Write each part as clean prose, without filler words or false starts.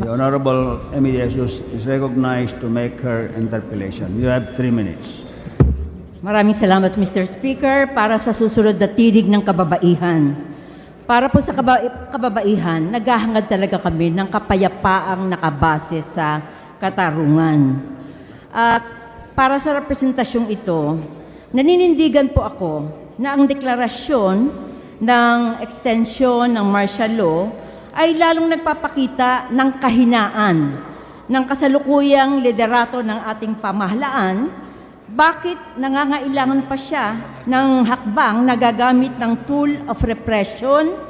The Honorable Emily Jesus is recognized to make her interpellation. You have 3 minutes. Maraming salamat, Mr. Speaker, para sa susunod na tinig ng kababaihan. Para po sa kababaihan, naghahangad talaga kami ng kapayapaang nakabase sa katarungan. At para sa representasyong ito, naninindigan po ako na ang deklarasyon ng extension ng martial law ay lalong nagpapakita ng kahinaan ng kasalukuyang liderato ng ating pamahalaan. Bakit nangangailangan pa siya ng hakbang na gagamit ng tool of repression,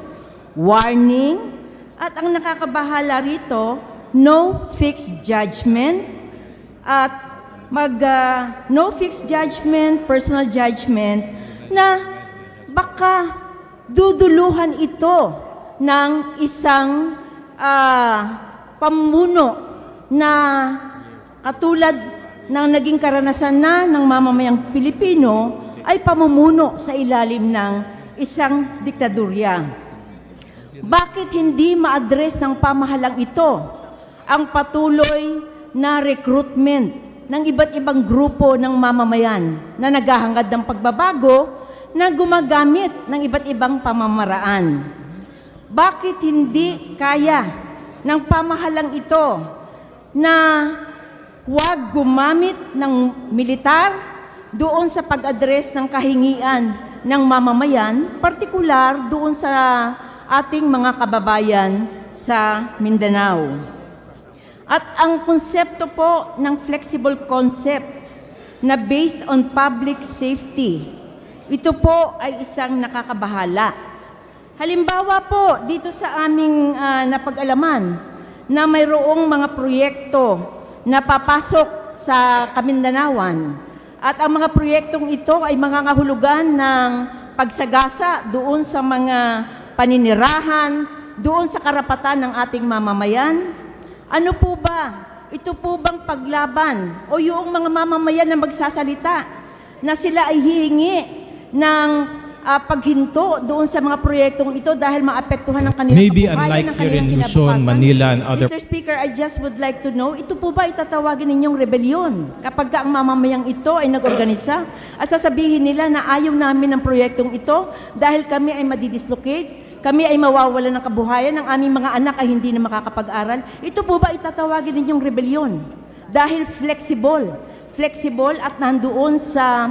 warning, at ang nakakabahala rito, no fixed judgment, at no fixed judgment, personal judgment, na baka duduluhan ito ng isang pamuno na katulad ng naging karanasan na ng mamamayang Pilipino ay pamumuno sa ilalim ng isang diktadurya. Bakit hindi ma-address ng pamahalang ito ang patuloy na recruitment ng iba't ibang grupo ng mamamayan na naghahangad ng pagbabago na gumagamit ng iba't ibang pamamaraan? Bakit hindi kaya ng pamahalang ito na huwag gumamit ng militar doon sa pag-address ng kahingian ng mamamayan, partikular doon sa ating mga kababayan sa Mindanao? At ang konsepto po ng flexible concept na based on public safety, ito po ay isang nakakabahala. Halimbawa po, dito sa aming napag-alaman na mayroong mga proyekto na papasok sa Kamindanawan. At ang mga proyektong ito ay mangangahulugan ng pagsagasa doon sa mga paninirahan, doon sa karapatan ng ating mamamayan. Ano po ba? Ito po bang paglaban o yung mga mamamayan na magsasalita na sila ay hihingi ng paghinto doon sa mga proyektong ito dahil maapektuhan ng kanilang Maybe kabuhayan, unlike ng here in kanilang Luzon, kinabukasan. Manila, and other... Mr. Speaker, I just would like to know, ito po ba itatawagin ninyong rebellion kapag ang mamamayang ito ay nag-organisa at sasabihin nila na ayaw namin ng proyektong ito dahil kami ay madidislocate, kami ay mawawalan ng kabuhayan, ang aming mga anak ay hindi na makakapag-aral? Ito po ba itatawagin ninyong rebellion? Dahil flexible at nandoon sa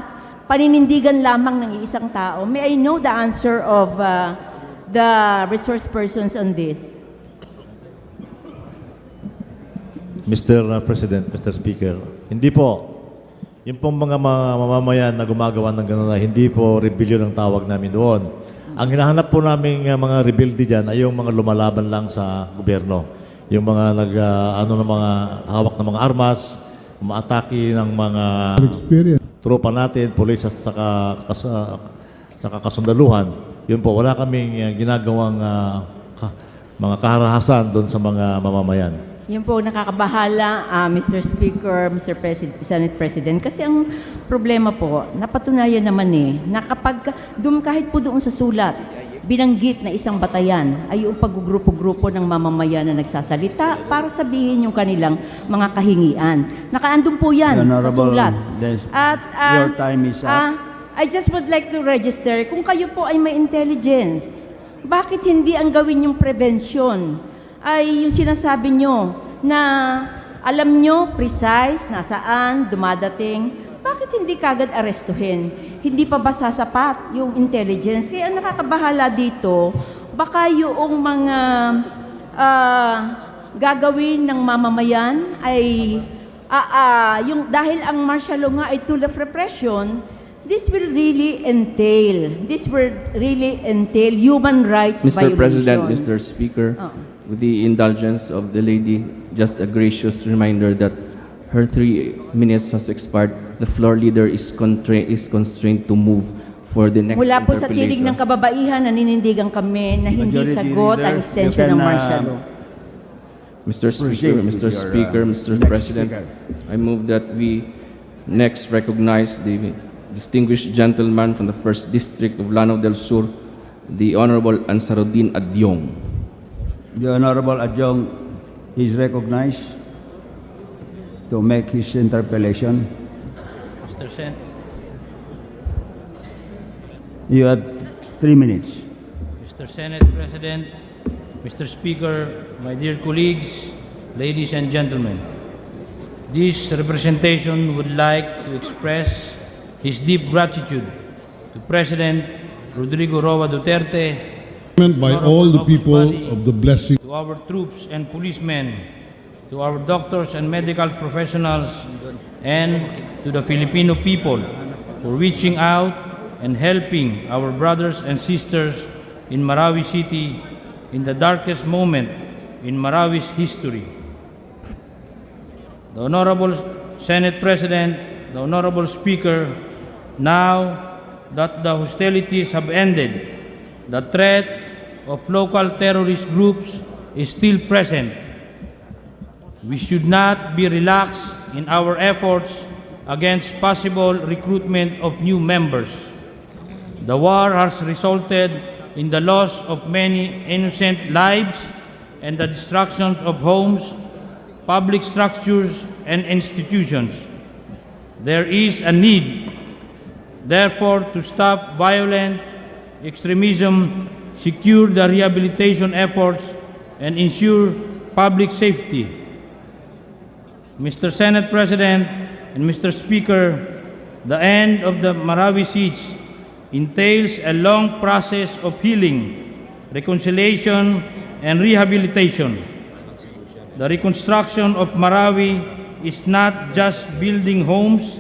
paninindigan lamang ng isang tao. May I know the answer of the resource persons on this? Mr. President, Mr. Speaker, hindi po. Yung pong mga mamamayan na gumagawa ng gano'n, hindi po rebellion ang tawag namin doon. Ang hinahanap po namin mga rebelde dyan ay yung mga lumalaban lang sa gobyerno. Yung mga mga hawak ng mga armas, umaatake ng mga tropa natin, pulis at saka kasundaluhan. Yun po, wala kaming ginagawang mga kaharahasan doon sa mga mamamayan. Yun po nakakabahala, Mr. Speaker, Mr. Senate President, kasi ang problema po, napatunayan naman na kapag kahit po doon sa sulat, binanggit na isang batayan ay yung paggugrupo-grupo ng mamamayan na nagsasalita para sabihin yung kanilang mga kahingian. Nakaandun po yan sa sulat. At your time is up. I just would like to register, kung kayo po ay may intelligence, bakit hindi ang gawin yung prevention? Ay yung sinasabi nyo na alam nyo precise nasaan dumadating, bakit hindi kagad arestuhin? Hindi pa ba sasapat yung intelligence? Kaya ang nakakabahala dito, baka yung mga gagawin ng mamamayan ay dahil ang martial law nga ay tool of repression, this will really entail human rights Mr. violations. President, Mr. Speaker, with the indulgence of the lady, just a gracious reminder that her 3 minutes has expired. The floor leader is constrained to move for the next Mula po sa tinig ng interpellator. kababaihan, naninindigan kami na hindi Majority sagot Leader, ang extension you ng can, martial law. Mr. proceed Speaker, with Mr. your, Speaker, Mr. next President, speaker. I move that we next recognize the distinguished gentleman from the 1st District of Lanao del Sur, the Honorable Ansaruddin Adyong. The Honorable Adjong He is recognized to make his interpellation. Mr. Sen. You have 3 minutes. Mr. Senate President, Mr. Speaker, my dear colleagues, ladies and gentlemen, this representation would like to express his deep gratitude to President Rodrigo Roa Duterte, by all the people of the blessing. to our troops and policemen, to our doctors and medical professionals, and to the Filipino people for reaching out and helping our brothers and sisters in Marawi City in the darkest moment in Marawi's history. The Honorable Senate President, the Honorable Speaker, now that the hostilities have ended, the threat of local terrorist groups is still present. We should not be relaxed in our efforts against possible recruitment of new members. The war has resulted in the loss of many innocent lives and the destruction of homes, public structures, and institutions. There is a need, therefore, to stop violent extremism, secure the rehabilitation efforts, and ensure public safety. Mr. Senate President and Mr. Speaker, the end of the Marawi siege entails a long process of healing, reconciliation, and rehabilitation. The reconstruction of Marawi is not just building homes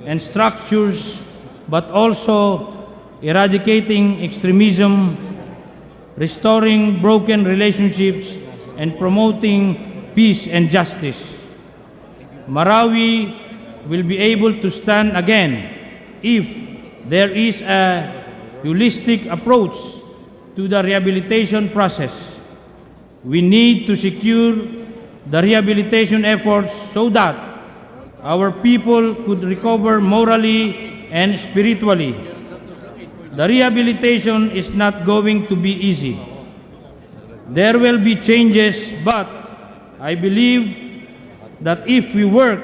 and structures, but also eradicating extremism, restoring broken relationships, and promoting peace and justice. Marawi will be able to stand again if there is a holistic approach to the rehabilitation process. We need to secure the rehabilitation efforts so that our people could recover morally and spiritually. The rehabilitation is not going to be easy. There will be changes, but I believe that if we work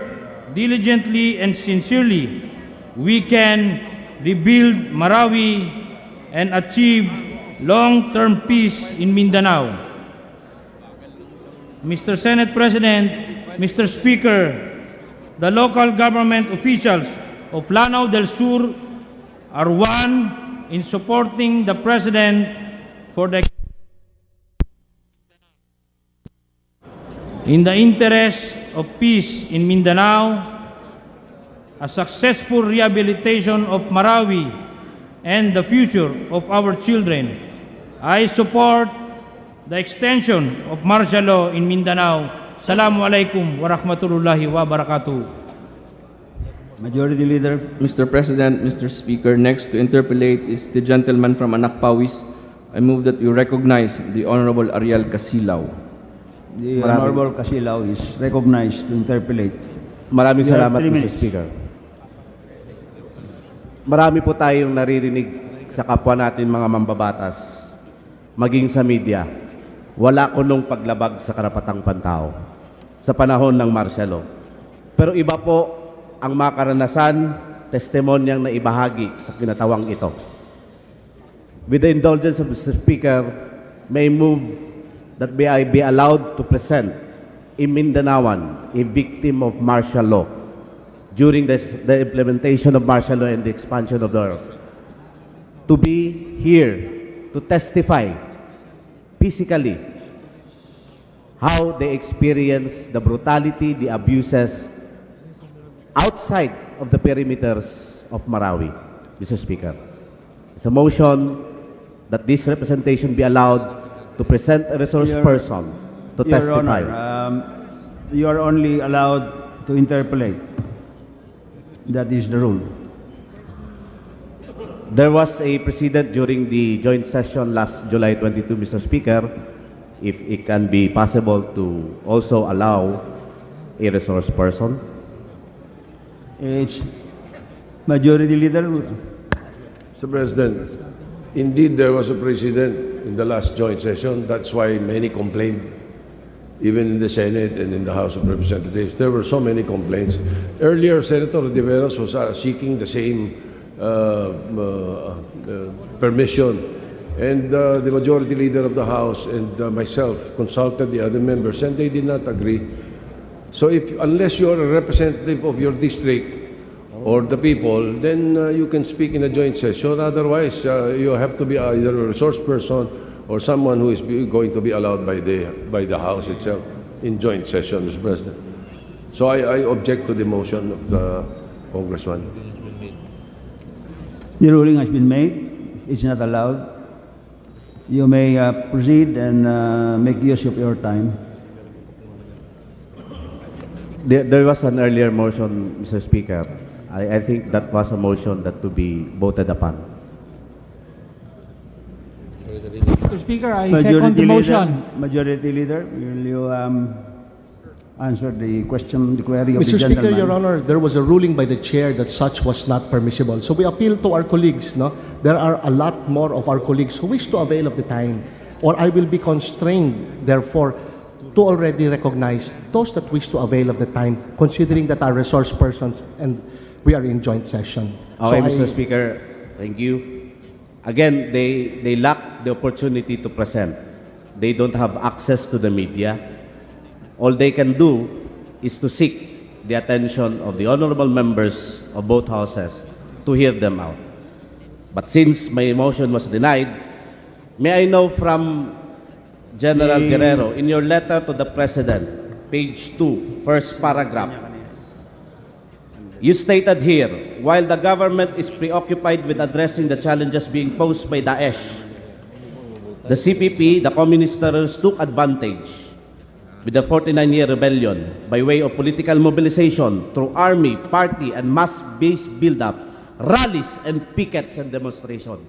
diligently and sincerely, we can rebuild Marawi and achieve long-term peace in Mindanao. Mr. Senate President, Mr. Speaker, the local government officials of Lanao del Sur are one in supporting the President for the in the interest of peace in Mindanao, a successful rehabilitation of Marawi, and the future of our children. I support the extension of martial law in Mindanao. Assalamu alaikum wa rahmatullahi wa barakatuh. Majority Leader. Mr. President, Mr. Speaker, next to interpellate is the gentleman from Anakpawis. I move that you recognize the Honorable Ariel Casilaw. The Honorable Casilaw is recognized to interpellate. Maraming You have salamat, 3 Mr. minutes. Speaker. Marami po tayong naririnig sa kapwa natin mga mambabatas, maging sa media. Wala kunong paglabag sa karapatang pantao sa panahon ng martial law. Pero iba po ang makaranasan, testimonyang na ibahagi sa kinatawang ito. With the indulgence of the Speaker, may move that I be allowed to present a Mindanaoan, a victim of martial law, during the implementation of martial law and the expansion of the earth, to be here to testify physically how they experience the brutality, the abuses outside of the perimeters of Marawi, Mr. Speaker. It's a motion that this representation be allowed to present a resource person to Your testify. Honor, you are only allowed to interpolate. That is the rule. There was a precedent during the joint session last July 22, Mr. Speaker, if it can be possible to also allow a resource person. It's Majority Leader. Mr. President, indeed there was a precedent in the last joint session. That's why many complained even in the Senate and in the House of Representatives. There were so many complaints. Earlier, Senator Riveros was seeking the same permission, and the majority leader of the House and myself consulted the other members, and they did not agree. So unless you are a representative of your district or the people, then you can speak in a joint session. Otherwise, you have to be either a resource person or someone who is going to be allowed by the House itself in joint session, Mr. President. So I object to the motion of the Congressman. The ruling has been made. It's not allowed. You may proceed and make use of your time. There was an earlier motion, Mr. Speaker. I think that was a motion that to be voted upon. Mr. Speaker, I second the motion. Majority Leader, will you answer the question, the query of Mr. the gentleman? Speaker, Your Honor, there was a ruling by the chair that such was not permissible. So we appeal to our colleagues. No? There are a lot more of our colleagues who wish to avail of the time, or I will be constrained, therefore, to already recognize those that wish to avail of the time, considering that our resource persons and we are in joint session. Okay, Mr. Speaker, thank you. Again, they lack the opportunity to present. They don't have access to the media. All they can do is to seek the attention of the honorable members of both houses to hear them out. But since my motion was denied, may I know from General Guerrero, in your letter to the President, page 2, first paragraph, you stated here, while the government is preoccupied with addressing the challenges being posed by Daesh, the CPP, the communist terrorists, took advantage with the 49-year rebellion by way of political mobilization through army, party, and mass-based build-up, rallies and pickets and demonstration.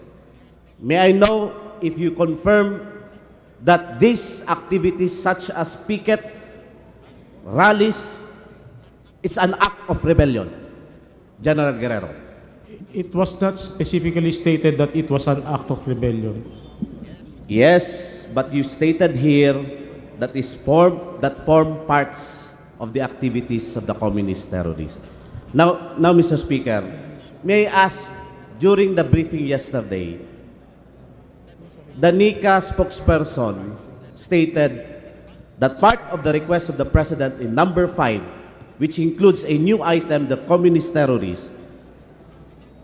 May I know if you confirm that these activities such as picket, rallies, it's an act of rebellion? General Guerrero. It was not specifically stated that it was an act of rebellion. Yes, but you stated here that form parts of the activities of the communist terrorists. Now, Mr. Speaker, may I ask, during the briefing yesterday, the NICA spokesperson stated that part of the request of the President in number 5, which includes a new item, the communist terrorists,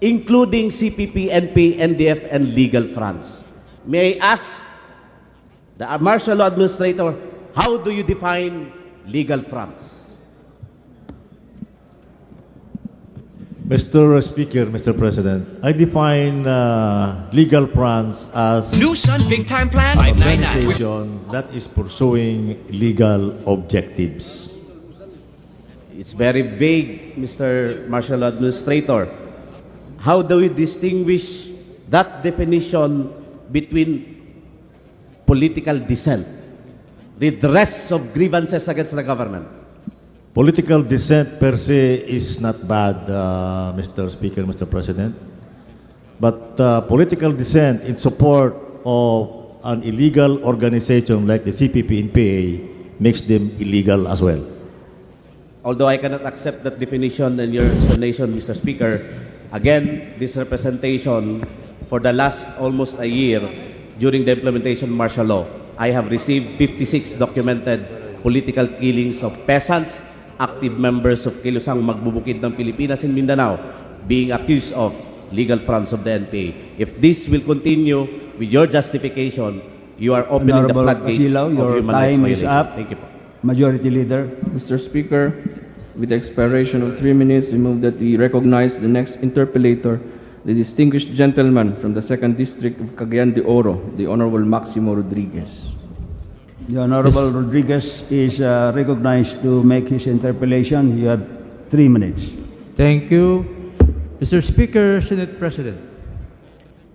including CPP, NP, NDF, and legal fronts. May I ask the martial law administrator, how do you define legal fronts? Mr. Speaker, Mr. President, I define legal fronts as New Sun Big Time Plan an 599. organization that is pursuing legal objectives. It's very vague, Mr. Martial Administrator. How do we distinguish that definition between political dissent, redress of grievances against the government? Political dissent per se is not bad, Mr. Speaker, Mr. President. But political dissent in support of an illegal organization like the CPP in PA makes them illegal as well. Although I cannot accept that definition and your explanation, Mr. Speaker, again, this representation for the last almost a year during the implementation of martial law, I have received 56 documented political killings of peasants, active members of Kilusang Magbubukid ng Pilipinas in Mindanao, being accused of legal fronts of the NPA. If this will continue with your justification, you are opening the floodgates of human rights violation. Thank you po. Majority Leader. Mr. Speaker, with the expiration of 3 minutes, we move that we recognize the next interpellator, the distinguished gentleman from the 2nd District of Cagayan de Oro, the Honorable Maximo Rodriguez. The Honorable Rodriguez is recognized to make his interpellation. You have 3 minutes. Thank you. Mr. Speaker, Senate President,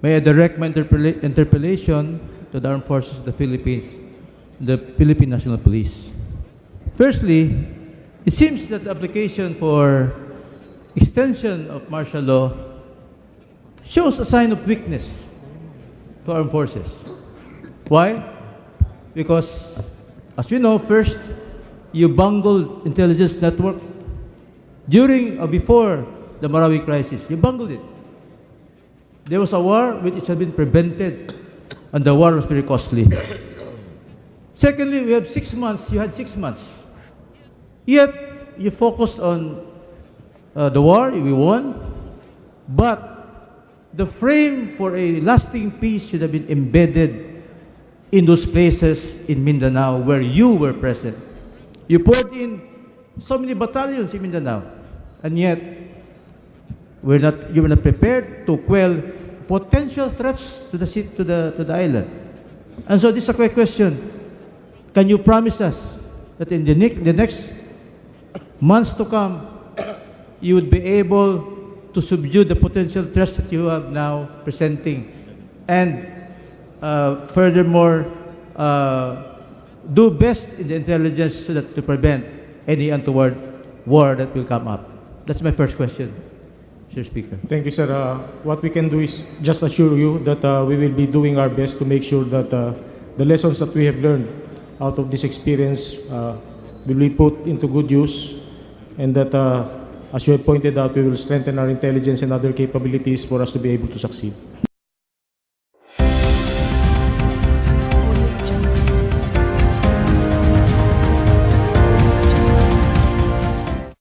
may I direct my interpellation to the Armed Forces of the Philippines, the Philippine National Police. Firstly, it seems that the application for extension of martial law shows a sign of weakness to armed forces. Why? Because As we know, first, you bungled intelligence network during or before the Marawi crisis. You bungled it. There was a war which had been prevented, and the war was very costly. Secondly, we have 6 months. You had 6 months. Yet, you focused on the war. We won. But the frame for a lasting peace should have been embedded in those places in Mindanao where you were present. You poured in so many battalions in Mindanao, and yet you were not prepared to quell potential threats to the island. And so this is a quick question. Can you promise us that in the next months to come, you would be able to subdue the potential threats that you have now presenting, and furthermore, do best in the intelligence so that to prevent any untoward war that will come up? That's my first question, Mr. Speaker. Thank you, sir. What we can do is just assure you that we will be doing our best to make sure that the lessons that we have learned out of this experience will be put into good use, and that, as you have pointed out, we will strengthen our intelligence and other capabilities for us to be able to succeed.